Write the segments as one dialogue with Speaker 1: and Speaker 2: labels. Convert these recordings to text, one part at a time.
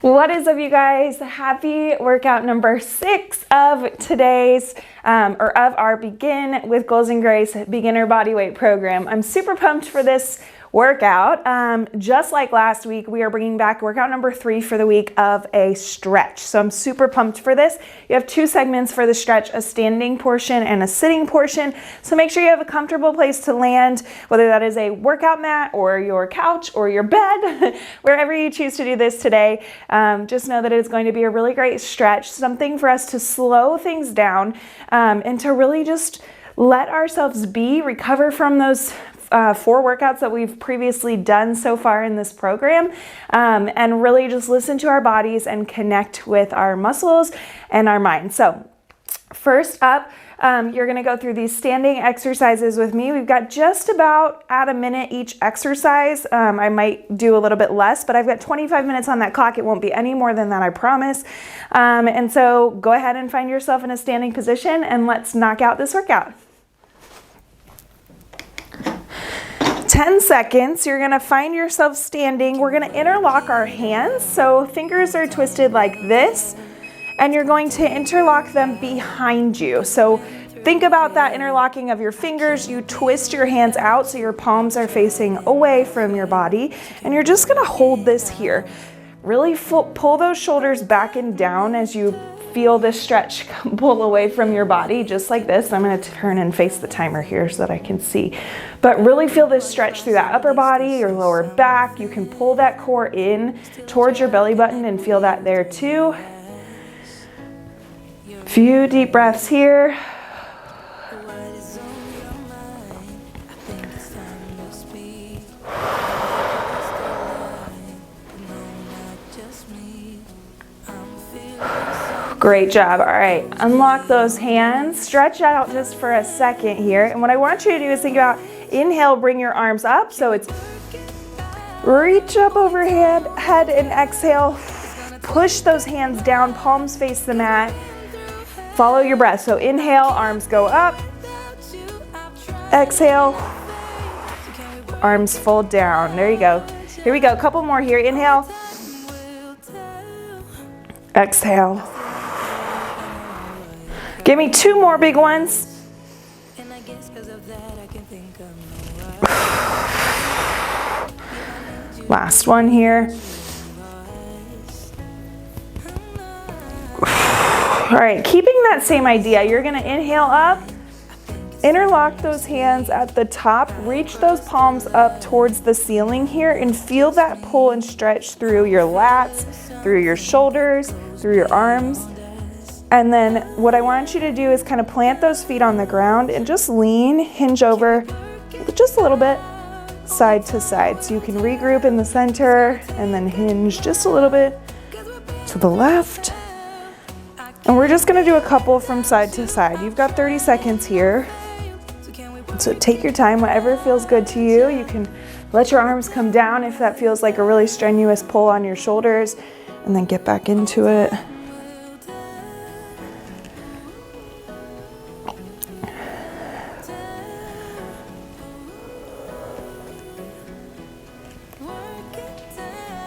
Speaker 1: What is up, you guys? Happy workout number 6 of today's of our Begin with Goals and Grace beginner bodyweight program. I'm super pumped for this workout. Just like last week, we are bringing back workout number 3 for the week of a stretch. So I'm super pumped for this. You have 2 segments for the stretch, a standing portion and a sitting portion. So make sure you have a comfortable place to land, whether that is a workout mat or your couch or your bed, wherever you choose to do this today. Just know that it is going to be a really great stretch, something for us to slow things down and to really just let ourselves recover from those 4 workouts that we've previously done so far in this program, and really just listen to our bodies and connect with our muscles and our mind. So first up, you're going to go through these standing exercises with me. We've got just about at a minute each exercise. I might do a little bit less, but I've got 25 minutes on that clock. It won't be any more than that, I promise. And so go ahead and find yourself in a standing position and let's knock out this workout. 10 seconds, you're gonna find yourself standing. We're gonna interlock our hands. So fingers are twisted like this, and you're going to interlock them behind you. So think about that interlocking of your fingers. You twist your hands out so your palms are facing away from your body, and you're just gonna hold this here. Really pull those shoulders back and down as you feel this stretch pull away from your body, just like this. I'm going to turn and face the timer here so that I can see. But really feel this stretch through that upper body, your lower back. You can pull that core in towards your belly button and feel that there too. Few deep breaths here. Great job. All right, unlock those hands, stretch out just for a second here. And what I want you to do is think about inhale, bring your arms up. So it's reach up overhead, head, and exhale. Push those hands down, palms face the mat. Follow your breath. So inhale, arms go up. Exhale, arms fold down. There you go. Here we go. A couple more here. Inhale. Exhale. Give me 2 more big ones. Last one here. All right, keeping that same idea, you're gonna inhale up, interlock those hands at the top, reach those palms up towards the ceiling here, and feel that pull and stretch through your lats, through your shoulders, through your arms. And then what I want you to do is kind of plant those feet on the ground and just lean, hinge over just a little bit side to side. So you can regroup in the center and then hinge just a little bit to the left. And we're just gonna do a couple from side to side. You've got 30 seconds here. So take your time, whatever feels good to you. You can let your arms come down if that feels like a really strenuous pull on your shoulders, and then get back into it.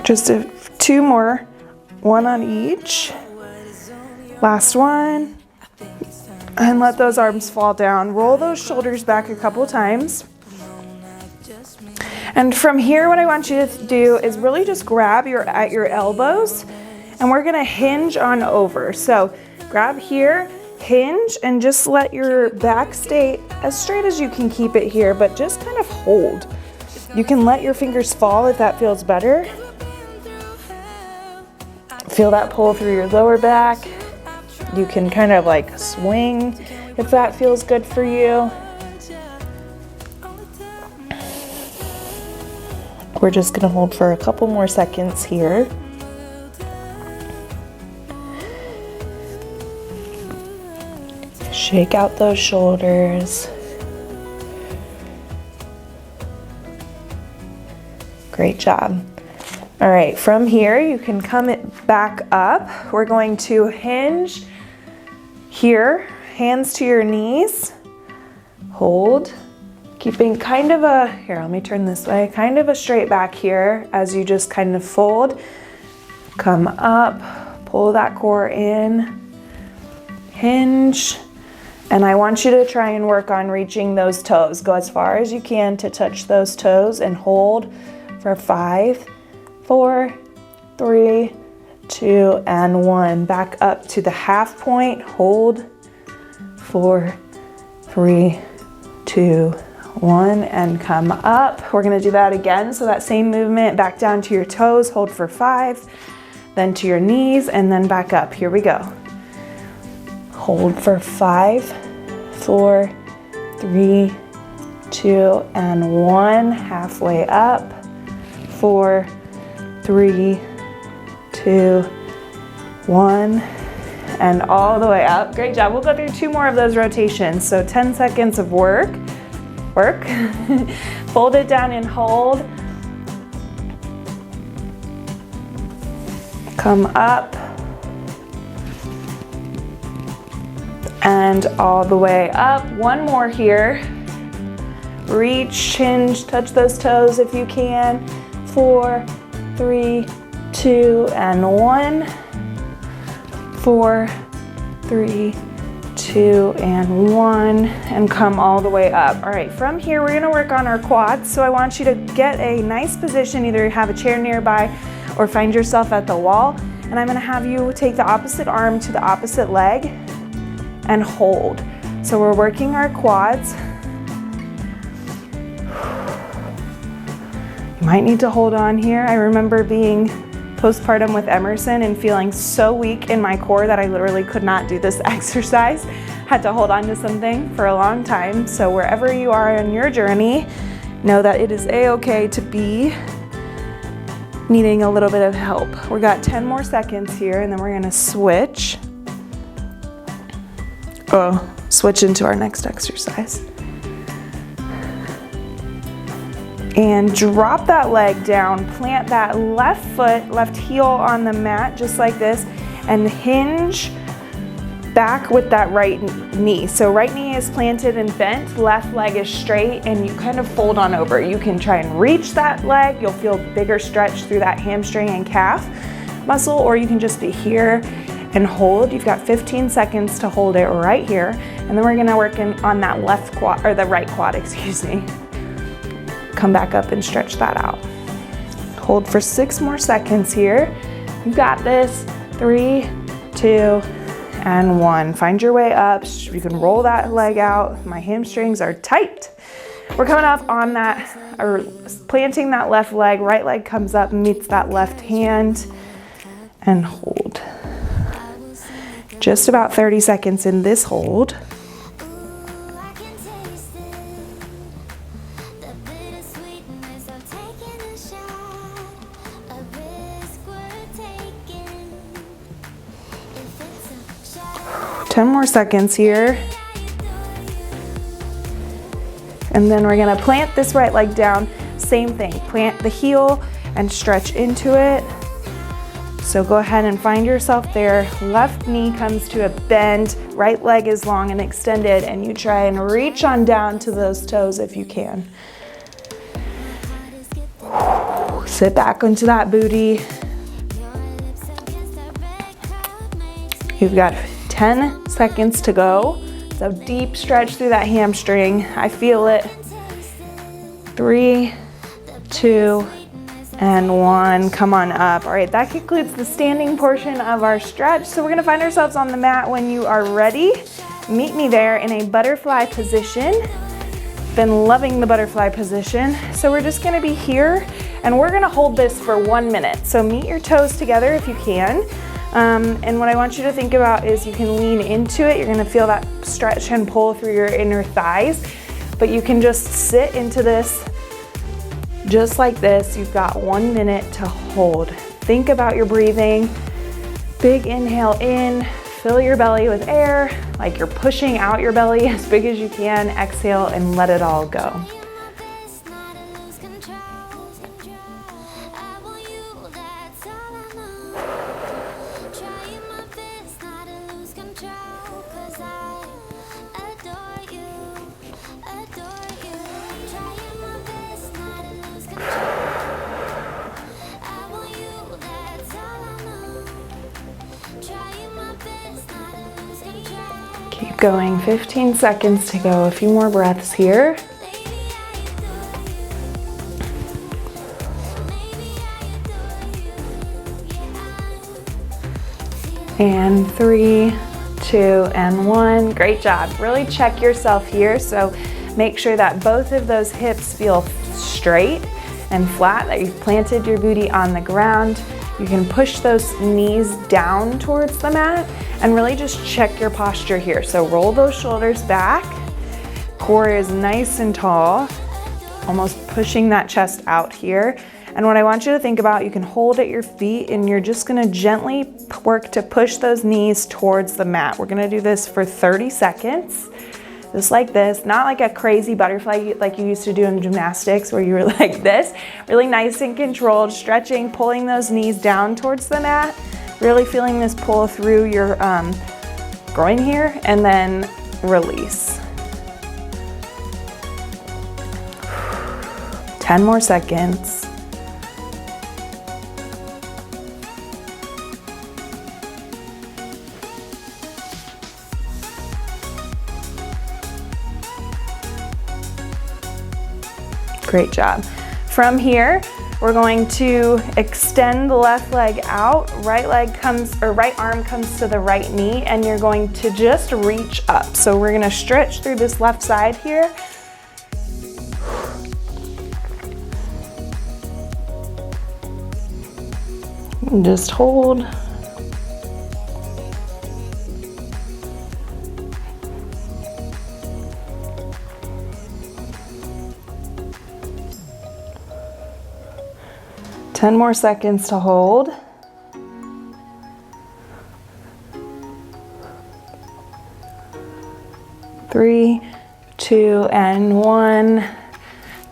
Speaker 1: Just 2 more, 1 on each. Last one. And let those arms fall down. Roll those shoulders back a couple times. And from here, what I want you to do is really just grab at your elbows, and we're gonna hinge on over. So grab here, hinge, and just let your back stay as straight as you can keep it here, but just kind of hold. You can let your fingers fall if that feels better. Feel that pull through your lower back. You can kind of like swing if that feels good for you. We're just gonna hold for a couple more seconds here. Shake out those shoulders. Great job. All right, from here, you can come back up. We're going to hinge here, hands to your knees. Hold, keeping kind of a, here, let me turn this way, kind of a straight back here as you just kind of fold. Come up, pull that core in, hinge, and I want you to try and work on reaching those toes. Go as far as you can to touch those toes and hold for 5, 4, 3, 2, and 1. Back up to the half point, hold, 4, 3, 2, 1, and come up. We're gonna do that again. So that same movement, back down to your toes, hold for 5, then to your knees, and then back up. Here we go. Hold for 5, 4, 3, 2, and 1. Halfway up. 4, 3, 2, 1, and all the way up. Great job. We'll go through 2 more of those rotations. So 10 seconds of work. Fold it down and hold. Come up. And all the way up. One more here. Reach, hinge, touch those toes if you can. 4, 3, 2, and 1. 4, 3, 2, and 1, and come all the way up. All right, from here, we're gonna work on our quads. So I want you to get a nice position, either have a chair nearby or find yourself at the wall. And I'm gonna have you take the opposite arm to the opposite leg and hold. So we're working our quads. You might need to hold on here. I remember being postpartum with Emerson and feeling so weak in my core that I literally could not do this exercise. Had to hold on to something for a long time. So wherever you are on your journey, know that it is a-okay to be needing a little bit of help. We got 10 more seconds here, and then we're gonna switch into our next exercise. And drop that leg down, plant that left foot, left heel on the mat, just like this, and hinge back with that right knee. So right knee is planted and bent, left leg is straight, and you kind of fold on over. You can try and reach that leg. You'll feel bigger stretch through that hamstring and calf muscle, or you can just be here and hold. You've got 15 seconds to hold it right here. And then we're gonna work on that left quad, or the right quad, excuse me. Come back up and stretch that out. Hold for 6 more seconds here. You got this. 3, 2, and 1. Find your way up. You can roll that leg out. My hamstrings are tight. We're coming up on that, or planting that left leg. Right leg comes up, meets that left hand, and hold. Just about 30 seconds in this hold. Ten more seconds here. And then we're gonna plant this right leg down. Same thing, plant the heel and stretch into it. So go ahead and find yourself there. Left knee comes to a bend, right leg is long and extended, and you try and reach on down to those toes if you can. Sit back into that booty. You've got 10 seconds to go. So deep stretch through that hamstring. I feel it. 3, 2, and 1. Come on up. All right, that concludes the standing portion of our stretch. So we're gonna find ourselves on the mat when you are ready. Meet me there in a butterfly position. Been loving the butterfly position. So we're just gonna be here, and we're gonna hold this for 1 minute. So meet your toes together if you can. And what I want you to think about is you can lean into it. You're gonna feel that stretch and pull through your inner thighs, but you can just sit into this just like this. You've got 1 minute to hold. Think about your breathing. Big inhale in, fill your belly with air, like you're pushing out your belly as big as you can. Exhale and let it all go. Keep going, 15 seconds to go. A few more breaths here. And 3, 2, and 1. Great job. Really check yourself here. So make sure that both of those hips feel straight and flat, that you've planted your booty on the ground. You can push those knees down towards the mat and really just check your posture here. So roll those shoulders back. Core is nice and tall, almost pushing that chest out here. And what I want you to think about, you can hold at your feet and you're just gonna gently work to push those knees towards the mat. We're gonna do this for 30 seconds, just like this, not like a crazy butterfly like you used to do in gymnastics where you were like this, really nice and controlled, stretching, pulling those knees down towards the mat, really feeling this pull through your groin here, and then release. 10 more seconds. Great job. From here, we're going to extend the left leg out, right arm comes to the right knee, and you're going to just reach up. So we're gonna stretch through this left side here. And just hold. Ten more seconds to hold. Three, 2, and 1.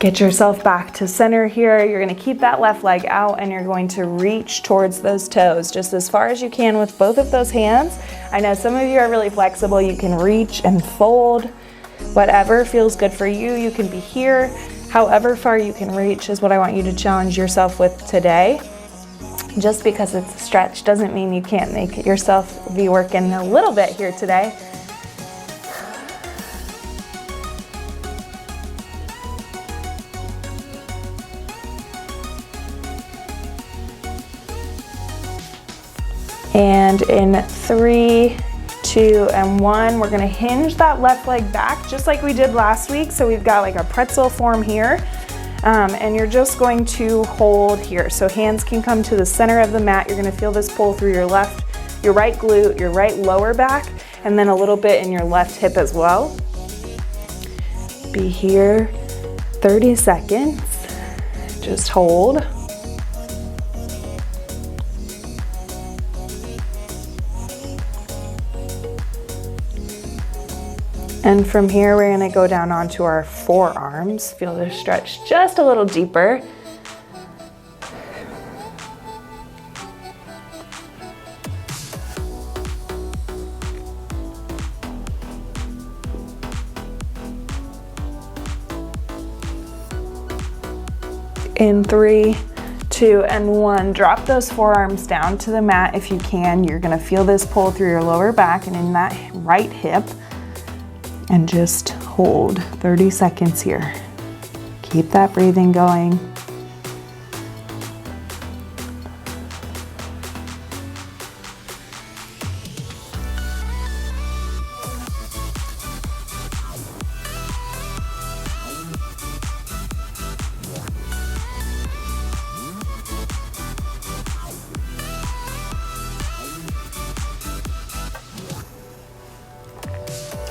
Speaker 1: Get yourself back to center here. You're gonna keep that left leg out and you're going to reach towards those toes just as far as you can with both of those hands. I know some of you are really flexible. You can reach and fold. Whatever feels good for you. You can be here. However far you can reach is what I want you to challenge yourself with today. Just because it's a stretch doesn't mean you can't make yourself be working a little bit here today. And in 3, 2, and 1, we're gonna hinge that left leg back just like we did last week. So we've got like a pretzel form here. And you're just going to hold here. So hands can come to the center of the mat. You're gonna feel this pull through your right glute, your right lower back, and then a little bit in your left hip as well. Be here 30 seconds. Just hold. And from here, we're gonna go down onto our forearms. Feel this stretch just a little deeper. In 3, 2, and 1, drop those forearms down to the mat if you can. You're gonna feel this pull through your lower back and in that right hip. And just hold 30 seconds here. Keep that breathing going.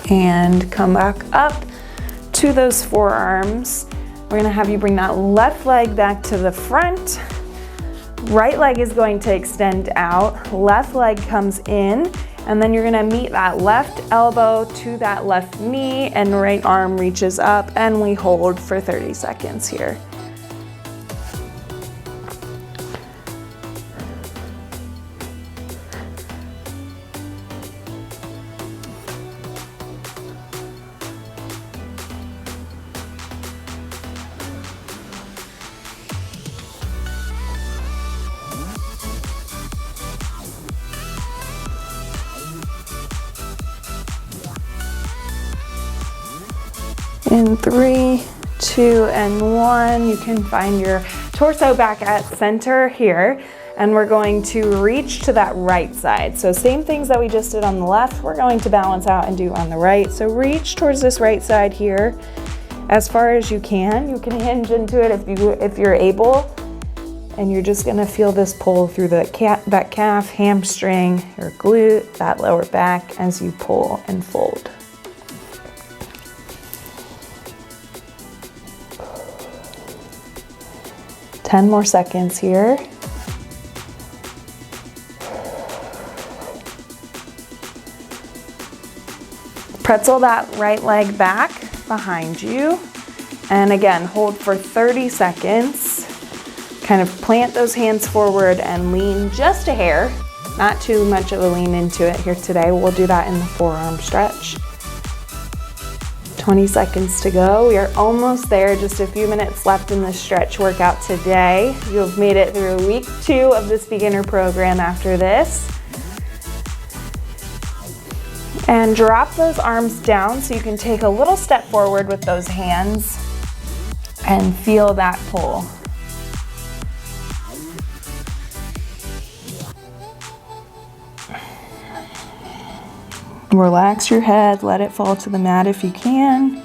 Speaker 1: And come back up to those forearms. We're gonna have you bring that left leg back to the front. Right leg is going to extend out. Left leg comes in, and then you're gonna meet that left elbow to that left knee, and right arm reaches up, and we hold for 30 seconds here. In 3, 2, and 1, you can find your torso back at center here, and we're going to reach to that right side. So same things that we just did on the left, we're going to balance out and do on the right. So reach towards this right side here as far as you can. You can hinge into it if you're able, and you're just gonna feel this pull through that calf, hamstring, your glute, that lower back as you pull and fold. Ten more seconds here. Pretzel that right leg back behind you. And again, hold for 30 seconds. Kind of plant those hands forward and lean just a hair. Not too much of a lean into it here today. We'll do that in the forearm stretch. 20 seconds to go. We are almost there, just a few minutes left in the stretch workout today. You have made it through week 2 of this beginner program after this. And drop those arms down so you can take a little step forward with those hands and feel that pull. Relax your head, let it fall to the mat if you can,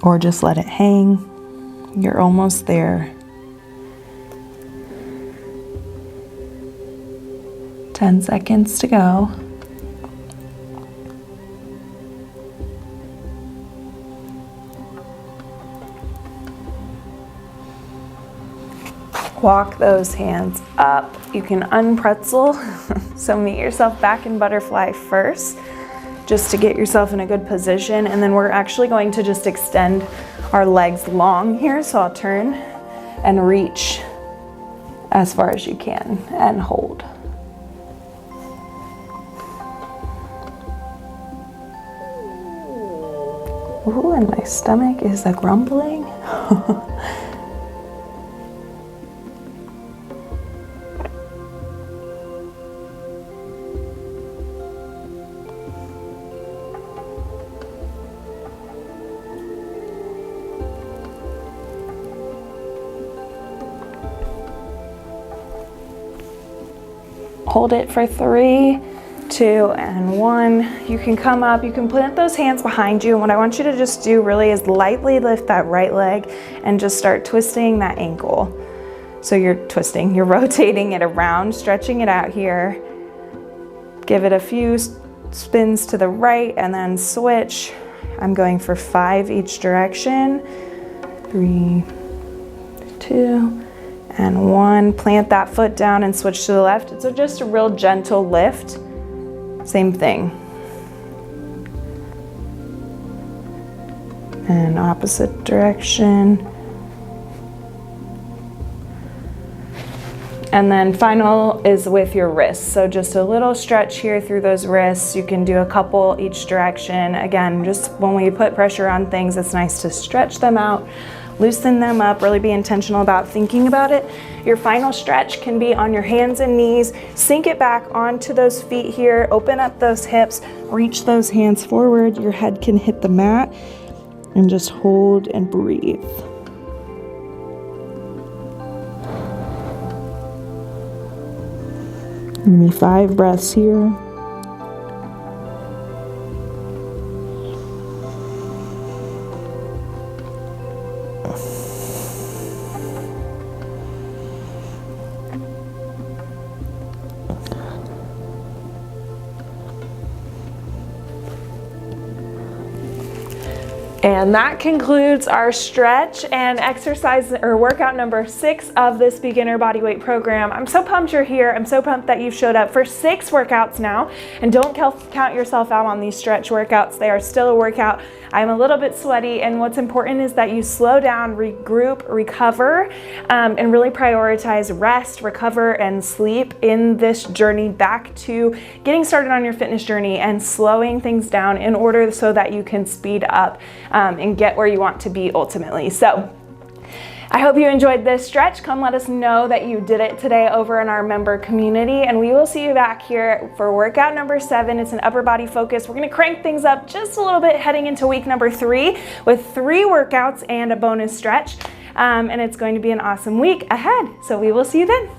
Speaker 1: or just let it hang. You're almost there. 10 seconds to go. Walk those hands up. You can unpretzel, so meet yourself back in butterfly first, just to get yourself in a good position. And then we're actually going to just extend our legs long here. So I'll turn and reach as far as you can and hold. Ooh, and my stomach is a grumbling. Hold it for 3, 2, and 1. You can come up, you can plant those hands behind you, and what I want you to just do really is lightly lift that right leg and just start twisting that ankle. So you're twisting, you're rotating it around, stretching it out here. Give it a few spins to the right and then switch. I'm going for 5 each direction. 3, 2, and 1. Plant that foot down and switch to the left. It's just a real gentle lift. Same thing. And opposite direction. And then final is with your wrists. So just a little stretch here through those wrists. You can do a couple each direction. Again, just when we put pressure on things, it's nice to stretch them out, loosen them up, really be intentional about thinking about it. Your final stretch can be on your hands and knees. Sink it back onto those feet here. Open up those hips. Reach those hands forward. Your head can hit the mat. And just hold and breathe. Maybe 5 breaths here. And that concludes our stretch and exercise or workout number 6 of this beginner bodyweight program. I'm so pumped you're here. I'm so pumped that you've showed up for 6 workouts now. And don't count yourself out on these stretch workouts. They are still a workout. I'm a little bit sweaty, and what's important is that you slow down, regroup, recover, and really prioritize rest, recover, and sleep in this journey back to getting started on your fitness journey and slowing things down in order so that you can speed up and get where you want to be ultimately. So I hope you enjoyed this stretch. Come let us know that you did it today over in our member community, and we will see you back here for workout number 7. It's an upper body focus. We're gonna crank things up just a little bit heading into week number 3 with 3 workouts and a bonus stretch. And it's going to be an awesome week ahead. So we will see you then.